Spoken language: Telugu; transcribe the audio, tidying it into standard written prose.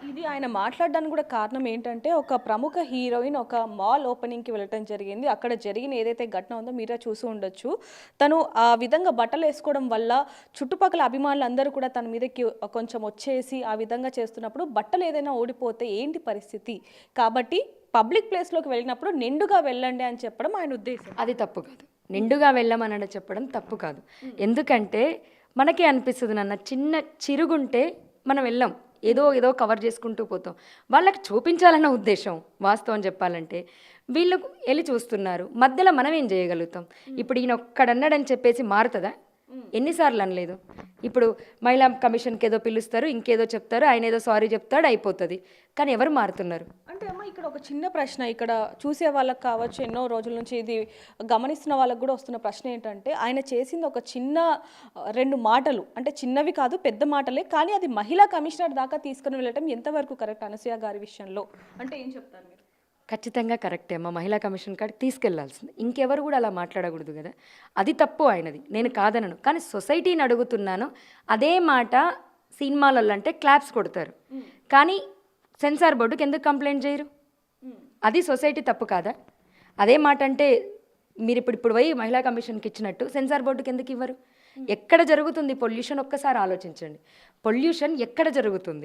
ఇది ఆయన మాట్లాడడానికి కూడా కారణం ఏంటంటే, ఒక ప్రముఖ హీరోయిన్ ఒక మాల్ ఓపెనింగ్‌కి వెళ్ళటం జరిగింది. అక్కడ జరిగిన ఏదైతే ఘటన ఉందో మీరే చూసి ఉండొచ్చు. తను ఆ విధంగా బట్టలేసుకోవడం వల్ల చుట్టుపక్కల అభిమానులందరూ కూడా తన మీదకి కొంచెం వచ్చేసి ఆ విధంగా చేస్తున్నప్పుడు బట్టలు ఏదైనా ఊడిపోతే ఏంటి పరిస్థితి? కాబట్టి పబ్లిక్ ప్లేస్‌లోకి వెళ్ళినప్పుడు నిండుగా వెళ్ళండి అని చెప్పడం ఆయన ఉద్దేశం. అది తప్పు కాదు. నిండుగా వెళ్ళమనడం చెప్పడం తప్పు కాదు. ఎందుకంటే మనకే అనిపిస్తుంది నాన్న, చిన్న చిరుగుంటే మనం వెళ్ళాం. ఏదో ఏదో కవర్ చేసుకుంటూ పోతాం. వాళ్ళకి చూపించాలన్న ఉద్దేశం వాస్తవం చెప్పాలంటే. వీళ్ళు వెళ్ళి చూస్తున్నారు. మధ్యలో మనం ఏం చేయగలుగుతాం? ఇప్పుడు ఈయన ఒక్కడన్నాడని చెప్పేసి మారుతుందా? ఎన్నిసార్లు అనలేదు. ఇప్పుడు మహిళా కమిషన్కి ఏదో పిలుస్తారు, ఇంకేదో చెప్తారు, ఆయన ఏదో సారీ చెప్తాడు, అయిపోతుంది. కానీ ఎవరు మారుతున్నారు? అంటే అమ్మ ఇక్కడ ఒక చిన్న ప్రశ్న, ఇక్కడ చూసే వాళ్ళకి కావచ్చు, ఎన్నో రోజుల నుంచి ఇది గమనిస్తున్న వాళ్ళకి కూడా వస్తున్న ప్రశ్న ఏంటంటే, ఆయన చేసింది ఒక చిన్న 2 మాటలు, అంటే చిన్నవి కాదు పెద్ద మాటలే, కానీ అది మహిళా కమిషనర్ దాకా తీసుకుని వెళ్ళటం ఎంతవరకు కరెక్ట్ అనసూయ గారి విషయంలో అంటే ఏం చెప్తారు మీరు? ఖచ్చితంగా కరెక్టే అమ్మ. మహిళా కమిషన్ కాడికి తీసుకెళ్లాల్సింది. ఇంకెవరు కూడా అలా మాట్లాడకూడదు కదా. అది తప్పు ఆయనది, నేను కాదనను. కానీ సొసైటీని అడుగుతున్నాను. అదే మాట సినిమాలలో అంటే క్లాప్స్ కొడతారు, కానీ సెన్సార్ బోర్డుకి ఎందుకు కంప్లైంట్ చేయరు? అది సొసైటీ తప్పు కాదా? అదే మాట అంటే మీరు ఇప్పుడు పోయి మహిళా కమిషన్కి ఇచ్చినట్టు సెన్సార్ బోర్డుకి ఎందుకు ఇవ్వరు? ఎక్కడ జరుగుతుంది పొల్యూషన్ ఒక్కసారి ఆలోచించండి. పొల్యూషన్ ఎక్కడ జరుగుతుంది?